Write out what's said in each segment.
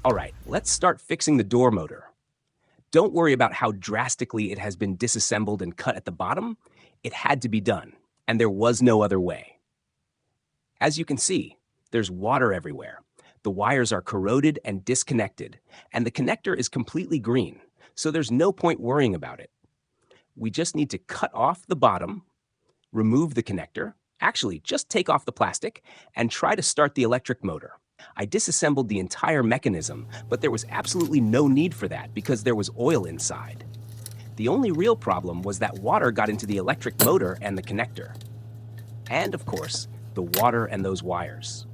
All right, let's start fixing the door motor. Don't worry about how drastically it has been disassembled and cut at the bottom. It had to be done, and there was no other way. As you can see, there's water everywhere. The wires are corroded and disconnected, and the connector is completely green, so there's no point worrying about it. We just need to cut off the bottom, remove the connector, actually just take off the plastic, and try to start the electric motor. I disassembled the entire mechanism, but there was absolutely no need for that because there was oil inside. The only real problem was that water got into the electric motor and the connector. And of course, the water and those wires.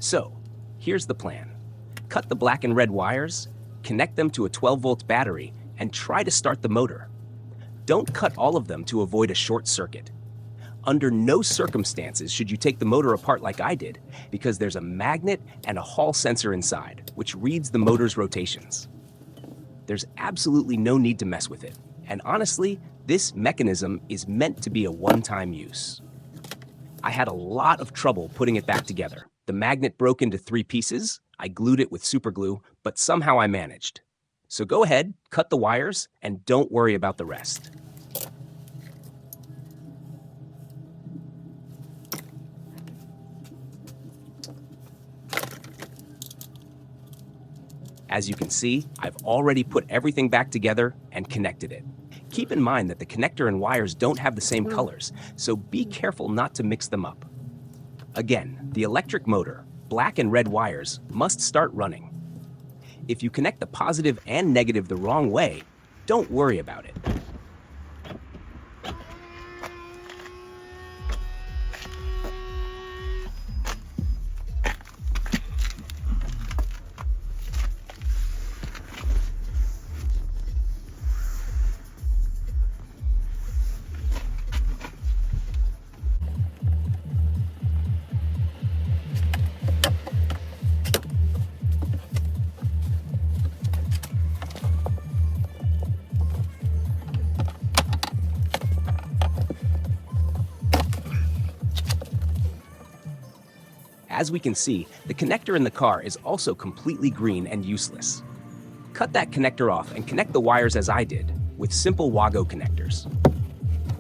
So, here's the plan. Cut the black and red wires, connect them to a 12-volt battery, and try to start the motor. Don't cut all of them to avoid a short circuit. Under no circumstances should you take the motor apart like I did, because there's a magnet and a Hall sensor inside, which reads the motor's rotations. There's absolutely no need to mess with it, and honestly, this mechanism is meant to be a one-time use. I had a lot of trouble putting it back together. The magnet broke into 3 pieces, I glued it with super glue, but somehow I managed. So go ahead, cut the wires, and don't worry about the rest. As you can see, I've already put everything back together and connected it. Keep in mind that the connector and wires don't have the same colors, so be careful not to mix them up. Again, the electric motor, black and red wires, must start running. If you connect the positive and negative the wrong way, don't worry about it. As we can see, the connector in the car is also completely green and useless. Cut that connector off and connect the wires as I did, with simple Wago connectors.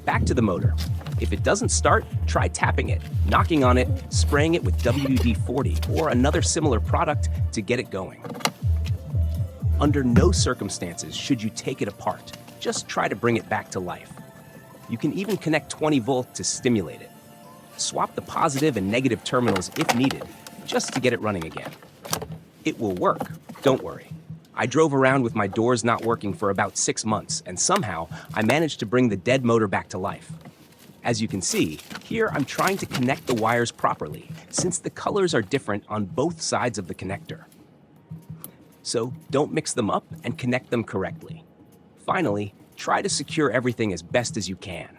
Back to the motor. If it doesn't start, try tapping it, knocking on it, spraying it with WD-40 or another similar product to get it going. Under no circumstances should you take it apart. Just try to bring it back to life. You can even connect 20 volt to stimulate it. Swap the positive and negative terminals if needed, just to get it running again. It will work, don't worry. I drove around with my doors not working for about 6 months, and somehow I managed to bring the dead motor back to life. As you can see, here I'm trying to connect the wires properly, since the colors are different on both sides of the connector. So don't mix them up and connect them correctly. Finally, try to secure everything as best as you can.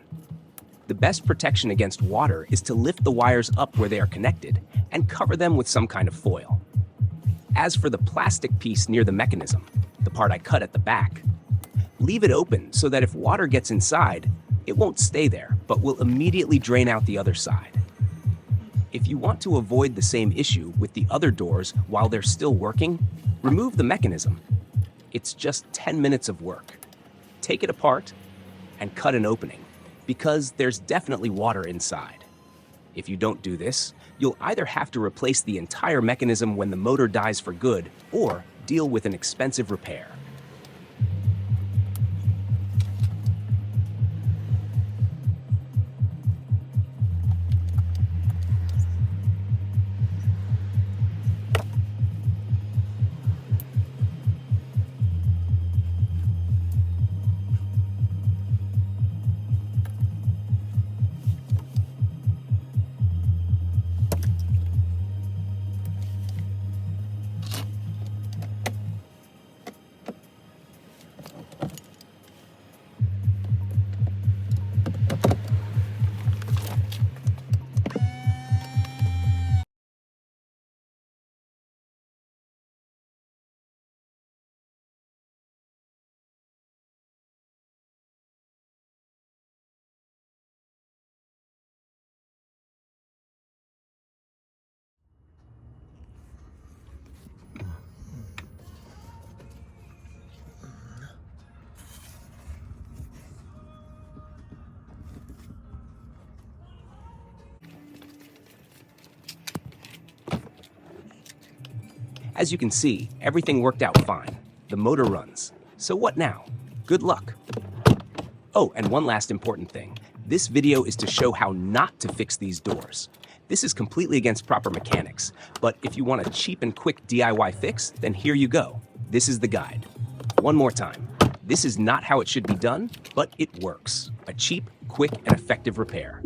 The best protection against water is to lift the wires up where they are connected and cover them with some kind of foil. As for the plastic piece near the mechanism, the part I cut at the back, leave it open so that if water gets inside, it won't stay there, but will immediately drain out the other side. If you want to avoid the same issue with the other doors while they're still working, remove the mechanism. It's just 10 minutes of work. Take it apart and cut an opening, because there's definitely water inside. If you don't do this, you'll either have to replace the entire mechanism when the motor dies for good, or deal with an expensive repair. As you can see, everything worked out fine. The motor runs. So what now? Good luck. Oh, and one last important thing. This video is to show how not to fix these doors. This is completely against proper mechanics, but if you want a cheap and quick DIY fix, then here you go. This is the guide. One more time. This is not how it should be done, but it works. A cheap, quick, and effective repair.